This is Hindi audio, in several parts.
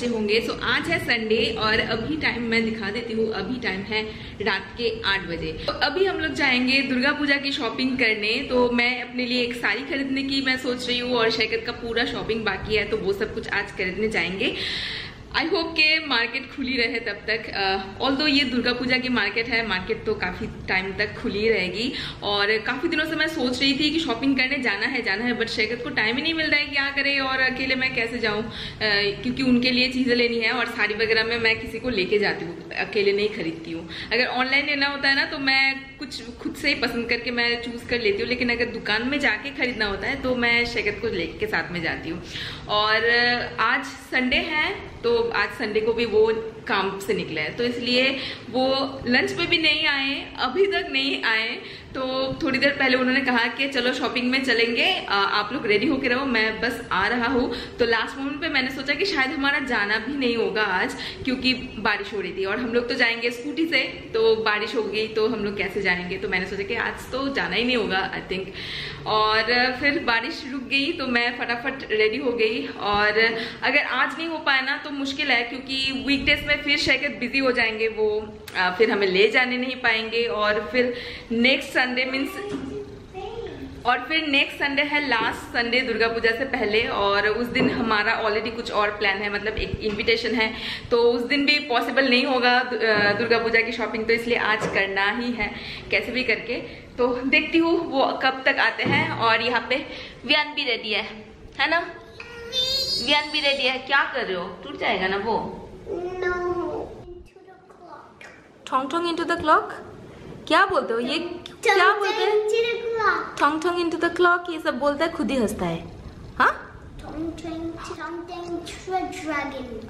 बजे होंगे। सो आज है संडे और अभी टाइम मैं दिखा देती हूँ, अभी टाइम है रात के 8 बजे। तो अभी हम लोग जाएंगे दुर्गा पूजा की शॉपिंग करने। तो मैं अपने लिए एक साड़ी खरीदने की मैं सोच रही हूँ और शैकत का पूरा शॉपिंग बाकी है, तो वो सब कुछ आज खरीदने जाएंगे। आई होप के मार्केट खुली रहे तब तक। ऑल्दो ये दुर्गा पूजा की मार्केट है, मार्केट तो काफी टाइम तक खुली रहेगी। और काफी दिनों से मैं सोच रही थी कि शॉपिंग करने जाना है, बट शैकत को टाइम ही नहीं मिल रहा है, क्या करे और अकेले मैं कैसे जाऊं, क्योंकि उनके लिए चीजें लेनी है और साड़ी वगैरह में मैं किसी को लेके जाती हूँ, अकेले नहीं खरीदती हूँ। अगर ऑनलाइन लेना होता है ना तो मैं कुछ खुद से ही पसंद करके मैं चूज कर लेती हूँ, लेकिन अगर दुकान में जाके खरीदना होता है तो मैं शैकत को लेके साथ में जाती हूँ। और आज संडे है तो आज संडे को भी वो काम से निकले हैं, तो इसलिए वो लंच पे भी नहीं आए, अभी तक नहीं आए। तो थोड़ी देर पहले उन्होंने कहा कि चलो शॉपिंग में चलेंगे, आप लोग रेडी होके रहो, मैं बस आ रहा हूँ। तो लास्ट मोमेंट पे मैंने सोचा कि शायद हमारा जाना भी नहीं होगा आज, क्योंकि बारिश हो रही थी और हम लोग तो जाएंगे स्कूटी से, तो बारिश हो गई तो हम लोग कैसे जाएंगे। तो मैंने सोचा कि आज तो जाना ही नहीं होगा आई थिंक। और फिर बारिश रुक गई तो मैं फटाफट रेडी हो गई। और अगर आज नहीं हो पाया ना तो मुश्किल है, क्योंकि वीकडेज में फिर शैकत बिजी हो जाएंगे, वो फिर हमें ले जाने नहीं पाएंगे। और फिर नेक्स्ट संडे नेक्स्ट संडे है लास्ट संडे दुर्गा पूजा से पहले, और उस दिन हमारा ऑलरेडी कुछ और प्लान है, मतलब एक इनविटेशन है, तो उस दिन भी पॉसिबल नहीं होगा दुर्गा पूजा की शॉपिंग, तो इसलिए आज करना ही है कैसे भी करके। तो देखती हूँ वो कब तक आते हैं। और यहाँ पे वियान भी रेडी है ना? वियान भी रेडी है। क्या कर रहे हो, टूट जाएगा ना वो? ठोंग ठोंग इनटू द क्लॉक, क्या बोलते हो ये? क्या बोलते हैं? ठोंग ठोंग इनटू द क्लॉक, ये सब बोलता है, खुद ही हंसता है। हाँ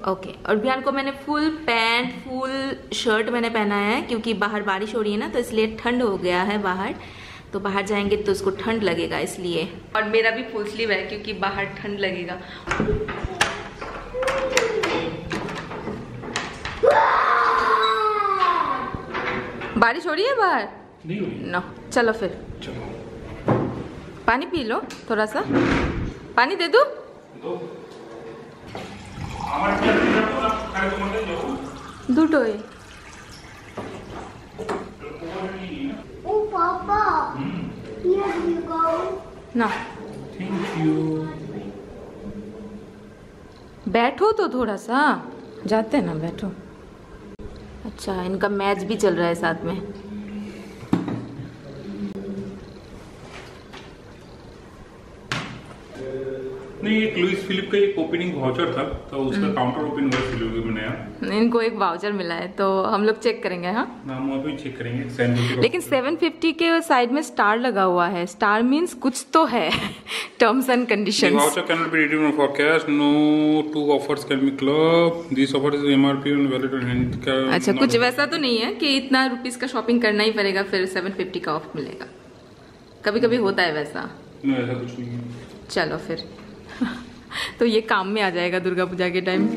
ओके। और बिहान को मैंने फुल पैंट फुल शर्ट मैंने पहनाया है, क्योंकि बाहर बारिश हो रही है ना, तो इसलिए ठंड हो गया है बाहर, तो बाहर जाएंगे तो उसको ठंड लगेगा इसलिए। और मेरा भी फुल स्लीव है क्योंकि बाहर ठंड लगेगा। बारिश हो रही है बाहर? नहीं हो रही। नो चलो फिर चलो पानी पी लो, थोड़ा सा पानी दे दो। दुटोय पापा here you go ना, थैंक यू। बैठो तो थोड़ा सा, जाते हैं ना, बैठो। अच्छा इनका मैच भी चल रहा है साथ में। नहीं, एक लुइस फिलिप का एक ओपनिंग वाउचर था, तो उसका काउंटर ओपन हुआ सिलोगी में नया। इनको एक वाउचर मिला है तो हम लोग चेक करेंगे। हाँ हम वहाँ पे चेक करेंगे। लेकिन 750 के साइड में स्टार लगा हुआ है, स्टार मींस कुछ तो है। Terms and conditions. The voucher cannot be redeemed for cash. No two offers can be clubbed. This offer is MRP and valid on hand. अच्छा कुछ वैसा तो नहीं है कि इतना रुपीस का शॉपिंग करना ही पड़ेगा फिर 750 का ऑफ मिलेगा, कभी कभी होता है वैसा। नहीं, ऐसा कुछ नहीं है। चलो फिर तो ये काम में आ जाएगा दुर्गा पूजा के टाइम।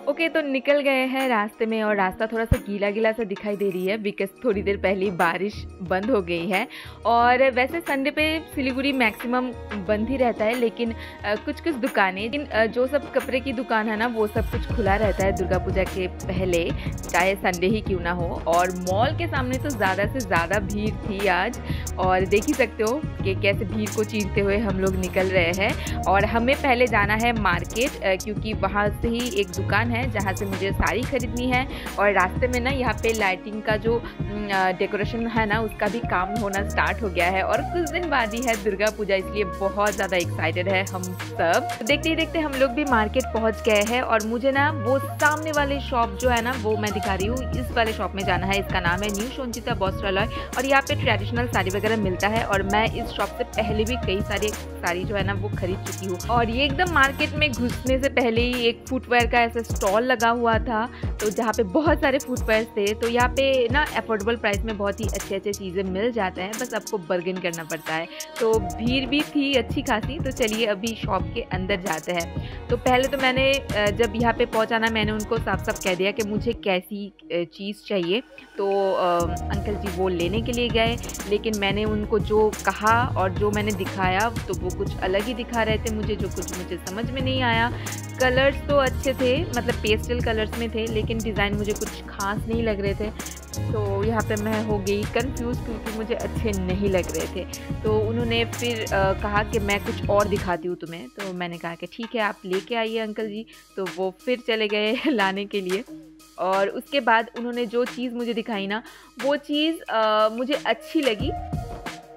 ओके तो निकल गए हैं रास्ते में, और रास्ता थोड़ा सा गीला गीला सा दिखाई दे रही है बिकॉज थोड़ी देर पहले बारिश बंद हो गई है। और वैसे संडे पे सिलीगुड़ी मैक्सिमम बंद ही रहता है, लेकिन कुछ कुछ दुकानें, जो सब कपड़े की दुकान है ना, वो सब कुछ खुला रहता है दुर्गा पूजा के पहले, चाहे संडे ही क्यों ना हो। और मॉल के सामने तो ज़्यादा से ज़्यादा भीड़ थी आज, और देख ही सकते हो कि कैसे भीड़ को चीरते हुए हम लोग निकल रहे हैं। और हमें पहले जाना है मार्केट, क्योंकि वहाँ से ही एक दुकान है जहाँ से मुझे साड़ी खरीदनी है। और रास्ते में ना यहाँ पे लाइटिंग का जो डेकोरेशन है ना, उसका भी काम होना स्टार्ट हो गया है, और कुछ दिन बाद ही है दुर्गा पूजा, इसलिए बहुत ज़्यादा एक्साइटेड है हम सब। देखते ही देखते हम लोग भी मार्केट पहुँच गए हैं। और मुझे ना वो सामने वाले शॉप जो है ना, वो मैं दिखा रही हूँ, इस वाले शॉप में जाना है। इसका नाम है न्यू सोनचिता वस्त्रालय, और यहाँ पे ट्रेडिशनल साड़ी वगैरह मिलता है। और मैं इस शॉप से पहले भी कई सारी साड़ी जो है ना वो खरीद चुकी हूँ। और ये एकदम मार्केट में घुसने से पहले ही एक फुटवेयर का ऐसा स्टॉल स्टॉल लगा हुआ था, तो जहाँ पे बहुत सारे फुटवेयर्स थे। तो यहाँ पे ना अफोर्डेबल प्राइस में बहुत ही अच्छे अच्छे चीज़ें मिल जाते हैं, बस आपको बार्गेन करना पड़ता है। तो भीड़ भी थी अच्छी खासी। तो चलिए अभी शॉप के अंदर जाते हैं। तो पहले तो मैंने जब यहाँ पे पहुँचा ना, मैंने उनको साफ साफ कह दिया कि मुझे कैसी चीज़ चाहिए। तो अंकल जी वो लेने के लिए गए, लेकिन मैंने उनको जो कहा और जो मैंने दिखाया तो वो कुछ अलग ही दिखा रहे थे मुझे, जो कुछ मुझे समझ में नहीं आया। कलर्स तो अच्छे थे, मतलब पेस्टल कलर्स में थे, लेकिन डिज़ाइन मुझे कुछ खास नहीं लग रहे थे। तो यहाँ पे मैं हो गई कंफ्यूज, क्योंकि मुझे अच्छे नहीं लग रहे थे। तो उन्होंने फिर कहा कि मैं कुछ और दिखाती हूँ तुम्हें। तो मैंने कहा कि ठीक है, आप लेके आइए अंकल जी। तो वो फिर चले गए लाने के लिए। और उसके बाद उन्होंने जो चीज़ मुझे दिखाई ना, वो चीज़ मुझे अच्छी लगी।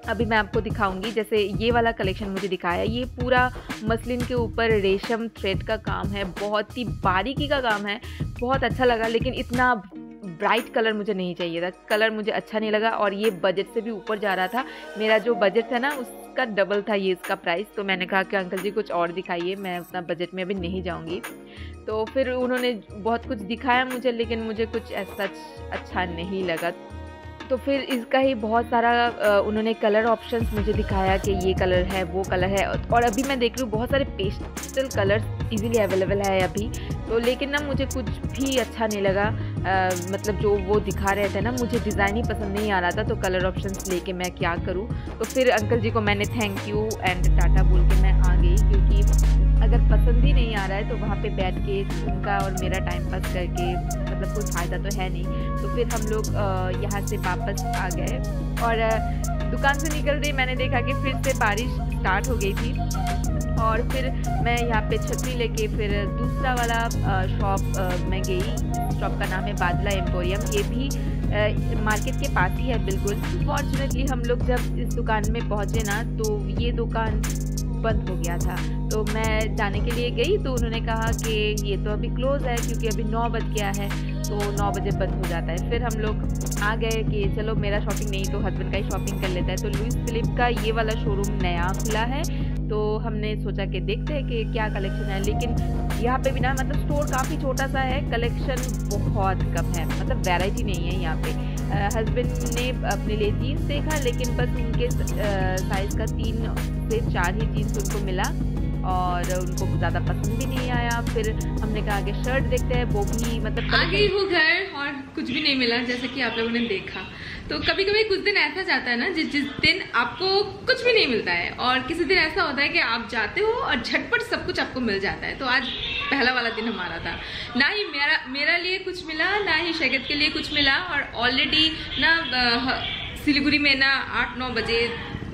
अभी मैं आपको दिखाऊंगी। जैसे ये वाला कलेक्शन मुझे दिखाया, ये पूरा मसलिन के ऊपर रेशम थ्रेड का काम है, बहुत ही बारीकी का काम है, बहुत अच्छा लगा। लेकिन इतना ब्राइट कलर मुझे नहीं चाहिए था, कलर मुझे अच्छा नहीं लगा, और ये बजट से भी ऊपर जा रहा था। मेरा जो बजट था ना उसका डबल था ये इसका प्राइस। तो मैंने कहा कि अंकल जी कुछ और दिखाइए, मैं उतना बजट में अभी नहीं जाऊंगी। तो फिर उन्होंने बहुत कुछ दिखाया मुझे, लेकिन मुझे कुछ ऐसा अच्छा नहीं लगा। तो फिर इसका ही बहुत सारा उन्होंने कलर ऑप्शंस मुझे दिखाया कि ये कलर है, वो कलर है। और अभी मैं देख रही हूँ बहुत सारे पेस्टल कलर्स इजीली अवेलेबल है अभी। तो लेकिन ना मुझे कुछ भी अच्छा नहीं लगा। मतलब जो वो दिखा रहे थे ना, मुझे डिज़ाइन ही पसंद नहीं आ रहा था। तो कलर ऑप्शंस लेके मैं क्या करूँ। तो फिर अंकल जी को मैंने थैंक यू एंड टाटा बोल के मैं आ गई, क्योंकि अगर पसंद ही नहीं आ रहा है तो वहाँ पे बैठ के उनका और मेरा टाइम पास करके मतलब कोई फ़ायदा तो है नहीं। तो फिर हम लोग यहाँ से वापस आ गए, और दुकान से निकलते मैंने देखा कि फिर से बारिश स्टार्ट हो गई थी। और फिर मैं यहाँ पे छतरी लेके फिर दूसरा वाला शॉप में गई। शॉप का नाम है बादला एम्पोरियम। ये भी मार्केट के पास ही है बिल्कुल। फॉर्चुनेटली हम लोग जब इस दुकान में पहुँचे ना, तो ये दुकान बंद हो गया था। तो मैं जाने के लिए गई, तो उन्होंने कहा कि ये तो अभी क्लोज़ है, क्योंकि अभी 9 बज गया है, तो 9 बजे बंद हो जाता है। फिर हम लोग आ गए कि चलो मेरा शॉपिंग नहीं तो हस्बैंड का ही शॉपिंग कर लेता है। तो लुइस फिलिप का ये वाला शोरूम नया खुला है, तो हमने सोचा कि देखते हैं कि क्या कलेक्शन है। लेकिन यहाँ पे भी ना मतलब स्टोर काफ़ी छोटा सा है, कलेक्शन बहुत कम है, मतलब वैरायटी नहीं है यहाँ पे। हस्बैंड ने अपने लिए जीन्स देखा, लेकिन बस उनके साइज़ का 3 से 4 ही जीन्स उनको मिला, और उनको ज़्यादा पसंद भी नहीं आया। फिर हमने कहा कि शर्ट देखते हैं, वो भी मतलब आ गई हूँ घर और कुछ भी नहीं मिला, जैसे कि आप लोगों ने देखा। तो कभी कभी कुछ दिन ऐसा जाता है ना जिस दिन आपको कुछ भी नहीं मिलता है, और किसी दिन ऐसा होता है कि आप जाते हो और झटपट सब कुछ आपको मिल जाता है। तो आज पहला वाला दिन हमारा था, ना ही मेरा लिए कुछ मिला, ना ही शैगत के लिए कुछ मिला। और ऑलरेडी ना सिलीगुड़ी में ना 8-9 बजे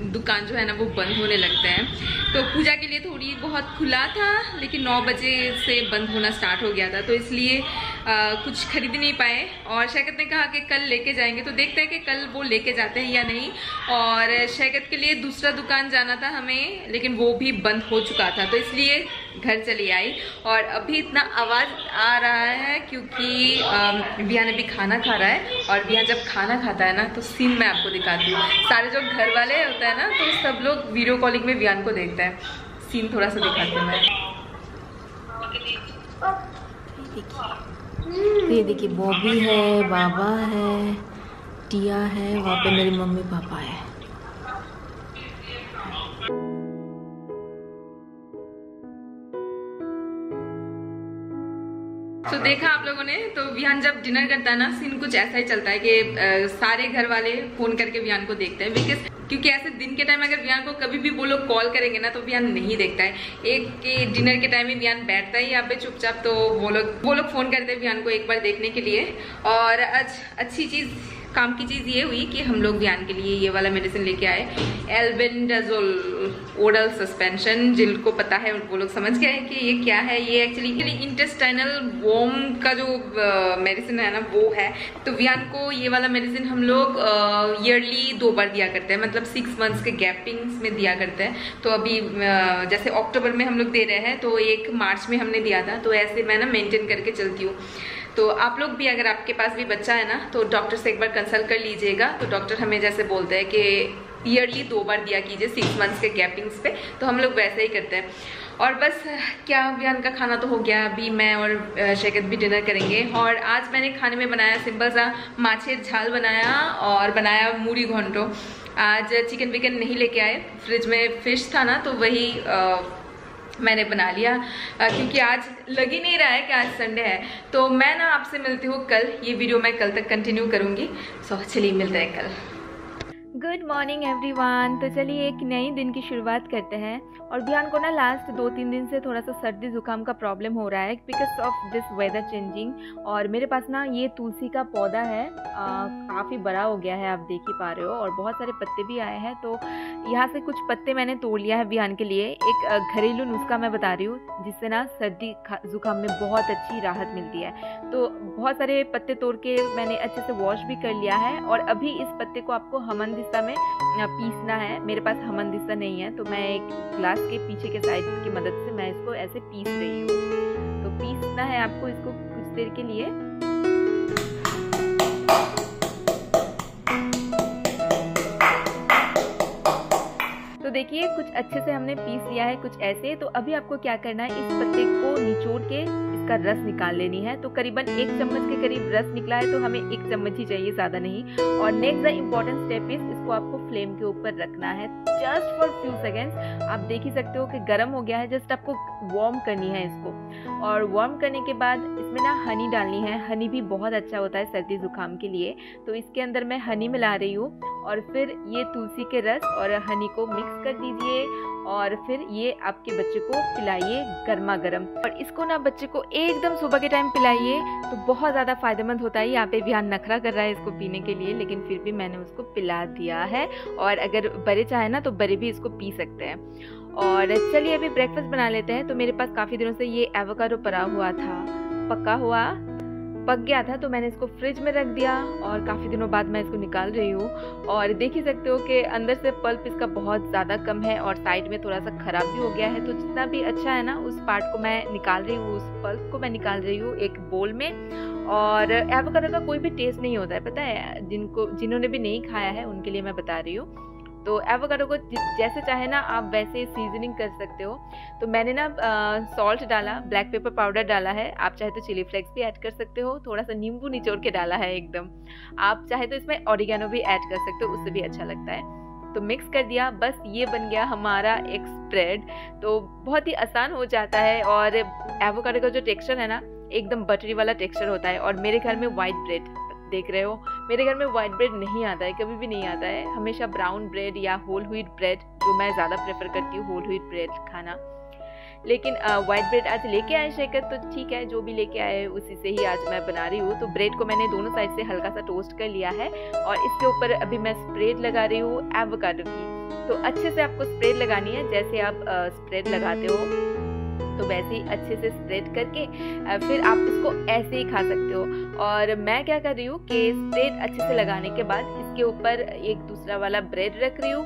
दुकान जो है ना वो बंद होने लगता है। तो पूजा के लिए थोड़ी बहुत खुला था, लेकिन 9 बजे से बंद होना स्टार्ट हो गया था, तो इसलिए कुछ खरीद नहीं पाए। और शैकत ने कहा कि कल लेके जाएंगे, तो देखते हैं कि कल वो लेके जाते हैं या नहीं। और शैकत के लिए दूसरा दुकान जाना था हमें, लेकिन वो भी बंद हो चुका था, तो इसलिए घर चली आई। और अभी इतना आवाज़ आ रहा है क्योंकि बिया ने भी खाना खा रहा है, और बिया जब खाना खाता है ना तो सीन मैं आपको दिखाती हूँ। सारे जो घर वाले होता है ना, तो सब लोग वीडियो कॉलिंग में बियान को देखता है। सीन थोड़ा सा दिखाती हूँ मैं। ये देखिए बॉबी है, बाबा है, टिया है, वहाँ पे मेरी मम्मी पापा है। तो देखा आप लोगों ने, तो विहान जब डिनर करता है ना, सीन कुछ ऐसा ही चलता है कि सारे घर वाले फोन करके विहान को देखते हैं। क्योंकि ऐसे दिन के टाइम अगर विहान को कभी भी वो लोग कॉल करेंगे ना, तो विहान नहीं देखता है। एक के डिनर के टाइम में विहान बैठता है यहाँ पे चुपचाप, तो वो लोग फोन करते हैं विहान को एक बार देखने के लिए। और आज अच्छी चीज, काम की चीज ये हुई कि हम लोग विहान के लिए ये वाला मेडिसिन लेके आए, एल्बेंडाजोल ओरल सस्पेंशन। जिनको पता है वो लोग समझ गए कि ये क्या है। ये एक्चुअली इंटेस्टाइनल वॉर्म का जो मेडिसिन है ना वो है। तो विहान को ये वाला मेडिसिन हम लोग ईयरली 2 बार दिया करते हैं, मतलब 6 मंथ्स के गैपिंग्स में दिया करते हैं। तो अभी जैसे अक्टूबर में हम लोग दे रहे हैं, तो 1 मार्च में हमने दिया था। तो ऐसे मैं ना मेंटेन करके चलती हूँ। तो आप लोग भी, अगर आपके पास भी बच्चा है ना, तो डॉक्टर से एक बार कंसल्ट कर लीजिएगा। तो डॉक्टर हमें जैसे बोलते हैं कि ईयरली 2 बार दिया कीजिए 6 मंथ्स के गैपिंग्स पे, तो हम लोग वैसे ही करते हैं। और बस क्या अभियान का खाना तो हो गया, अभी मैं और शैकत भी डिनर करेंगे। और आज मैंने खाने में बनाया सिंपल सा माछेर झाल बनाया और बनाया मूढ़ी घंटो। आज चिकन विकन नहीं लेके आए, फ्रिज में फिश था ना तो वही मैंने बना लिया, क्योंकि आज लग ही नहीं रहा है कि आज संडे है। तो मैं ना आपसे मिलती हूँ कल, ये वीडियो मैं कल तक कंटिन्यू करूँगी। सो चलिए मिलते हैं कल। Good morning everyone. तो चलिए एक नई दिन की शुरुआत करते हैं। और बिहान को ना लास्ट 2-3 दिन से थोड़ा सा सर्दी जुकाम का प्रॉब्लम हो रहा है because of this weather changing. और मेरे पास ना ये तुलसी का पौधा है, काफ़ी बड़ा हो गया है, आप देख ही पा रहे हो, और बहुत सारे पत्ते भी आए हैं। तो यहाँ से कुछ पत्ते मैंने तोड़ लिया है बिहान के लिए। एक घरेलू नुस्खा मैं बता रही हूँ जिससे ना सर्दी जुकाम में बहुत अच्छी राहत मिलती है। तो बहुत सारे पत्ते तोड़ के मैंने अच्छे से वॉश भी कर लिया है। और अभी इस पत्ते को आपको हमनदिस्ता में पीसना है। मेरे पास हमनदिस्ता नहीं है तो मैं एक ग्लास के पीछे के साइड की मदद से मैं इसको ऐसे पीस रही हूँ। तो पीसना है आपको इसको कुछ देर के लिए। तो देखिए कुछ अच्छे से हमने पीस लिया है, कुछ ऐसे। तो अभी आपको क्या करना है, इस पत्ते को निचोड़ के इसका रस निकाल लेनी है। तो करीबन 1 चम्मच के करीब रस निकला है, तो हमें 1 चम्मच ही चाहिए, ज़्यादा नहीं। और next the important step is इसको आपको फ्लेम के ऊपर रखना है जस्ट फॉर फ्यू सेकेंड्स। आप देख ही सकते हो कि गर्म हो गया है, जस्ट आपको वार्म करनी है इसको। और वार्म करने के बाद इसमें ना हनी डालनी है। हनी भी बहुत अच्छा होता है सर्दी जुकाम के लिए। तो इसके अंदर मैं हनी मिला रही हूँ और फिर ये तुलसी के रस और हनी को मिक्स कर दीजिए और फिर ये आपके बच्चे को पिलाइए गर्मा गर्म। और इसको ना बच्चे को एकदम सुबह के टाइम पिलाइए तो बहुत ज़्यादा फायदेमंद होता है। यहाँ पे बिहान नखरा कर रहा है इसको पीने के लिए, लेकिन फिर भी मैंने उसको पिला दिया है। और अगर बड़े चाहे ना तो बड़े भी इसको पी सकते हैं। और चलिए अभी ब्रेकफास्ट बना लेते हैं। तो मेरे पास काफ़ी दिनों से ये एवोकाडो पड़ा हुआ था, पक गया था, तो मैंने इसको फ्रिज में रख दिया और काफ़ी दिनों बाद मैं इसको निकाल रही हूँ। और देख ही सकते हो कि अंदर से पल्प इसका बहुत ज़्यादा कम है और साइड में थोड़ा सा ख़राब भी हो गया है। तो जितना भी अच्छा है ना उस पार्ट को मैं निकाल रही हूँ, उस पल्प को मैं निकाल रही हूँ एक बोल में। और एवोकाडो का कोई भी टेस्ट नहीं होता है, पता है, जिन्होंने भी नहीं खाया है उनके लिए मैं बता रही हूँ। तो एवोकाडो को जैसे चाहे ना आप वैसे सीजनिंग कर सकते हो। तो मैंने ना सॉल्ट डाला, ब्लैक पेपर पाउडर डाला है, आप चाहे तो चिली फ्लेक्स भी ऐड कर सकते हो, थोड़ा सा नींबू निचोड़ के डाला है एकदम। आप चाहे तो इसमें ऑरिगेनो भी ऐड कर सकते हो, उससे भी अच्छा लगता है। तो मिक्स कर दिया, बस ये बन गया हमारा एक स्प्रेड। तो बहुत ही आसान हो जाता है। और एवोकाडो का जो टेक्सचर है ना एकदम बटरी वाला टेक्सचर होता है। और मेरे घर में वाइट ब्रेड देख रहे हो, मेरे घर में वाइट ब्रेड नहीं आता है, कभी भी नहीं आता है, हमेशा ब्राउन ब्रेड या होल व्हीट ब्रेड, जो मैं ज़्यादा प्रेफर करती हूँ होल व्हीट ब्रेड खाना। लेकिन वाइट ब्रेड आज लेके आए शेकर, तो ठीक है, जो भी लेके आए उसी से ही आज मैं बना रही हूँ। तो ब्रेड को मैंने दोनों साइड से हल्का सा टोस्ट कर लिया है और इसके ऊपर अभी मैं स्प्रेड लगा रही हूँ एवोकाडो की। तो अच्छे से आपको स्प्रेड लगानी है, जैसे आप स्प्रेड लगाते हो तो वैसे ही अच्छे से स्प्रेड करके फिर आप इसको ऐसे ही खा सकते हो। और मैं क्या कर रही हूँ कि स्प्रेड अच्छे से लगाने के बाद इसके ऊपर एक दूसरा वाला ब्रेड रख रही हूँ।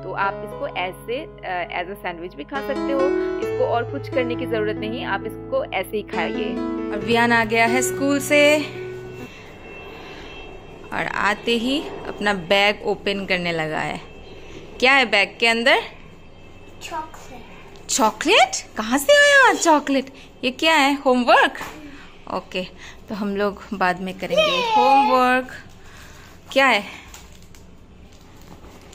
तो आप इसको ऐसे एज अ सैंडविच भी खा सकते हो, इसको और कुछ करने की ज़रूरत नहीं, आप इसको ऐसे ही खाइए। और वियान आ गया है स्कूल से और आते ही अपना बैग ओपन करने लगा है। क्या है बैग के अंदर? चॉकलेट? कहाँ से आया चॉकलेट? ये क्या है, होमवर्क? ओके, तो हम लोग बाद में करेंगे होमवर्क। क्या है?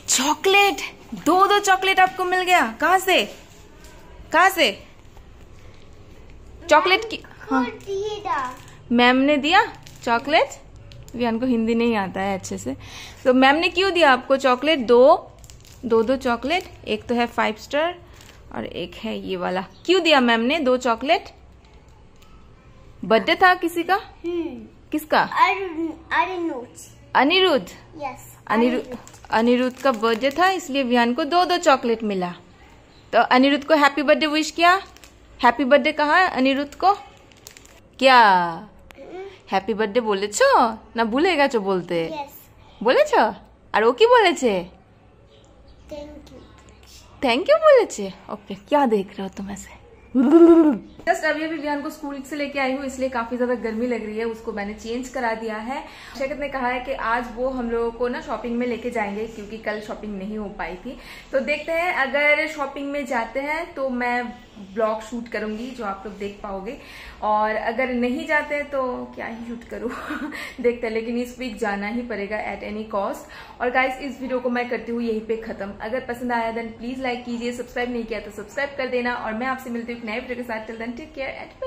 चॉकलेट। 2 चॉकलेट आपको मिल गया। कहाँ से? कहाँ से चॉकलेट की? हाँ, मैम ने दिया चॉकलेट। वियान को हिंदी नहीं आता है अच्छे से, तो मैम ने क्यों दिया आपको चॉकलेट? 2 चॉकलेट, एक तो है 5 स्टार और एक है ये वाला। क्यों दिया मैम ने 2 चॉकलेट? बर्थडे था किसी का? किसका? अनिरुद्ध। अनिरुद्ध का बर्थडे था, इसलिए विहान को 2 चॉकलेट मिला। तो अनिरुद्ध को हैप्पी बर्थडे विश किया। हैप्पी बर्थडे कहा अनिरुद्ध को? क्या हैप्पी बर्थडे बोले छो ना? भूलेगा जो बोलते बोले छो। और वो की बोले छे? थैंक यू बोले छे। ओके, क्या देख रहे हो तुम ऐसे? जस्ट अभी विहान को स्कूल से लेके आई हूँ, इसलिए काफी ज्यादा गर्मी लग रही है, उसको मैंने चेंज करा दिया है। शेखत ने कहा है कि आज वो हम लोगों को ना शॉपिंग में लेके जाएंगे, क्योंकि कल शॉपिंग नहीं हो पाई थी। तो देखते हैं, अगर शॉपिंग में जाते हैं तो मैं ब्लॉग शूट करूंगी जो आप लोग देख पाओगे, और अगर नहीं जाते तो क्या ही शूट करूं देखते हैं, लेकिन इस वीक जाना ही पड़ेगा एट एनी कॉस्ट। और गाइस इस वीडियो को मैं करती हूँ यहीं पे खत्म। अगर पसंद आया देन प्लीज लाइक कीजिए, सब्सक्राइब नहीं किया तो सब्सक्राइब कर देना, और मैं आपसे मिलती हूँ एक नए वीडियो के साथ। Till then take care and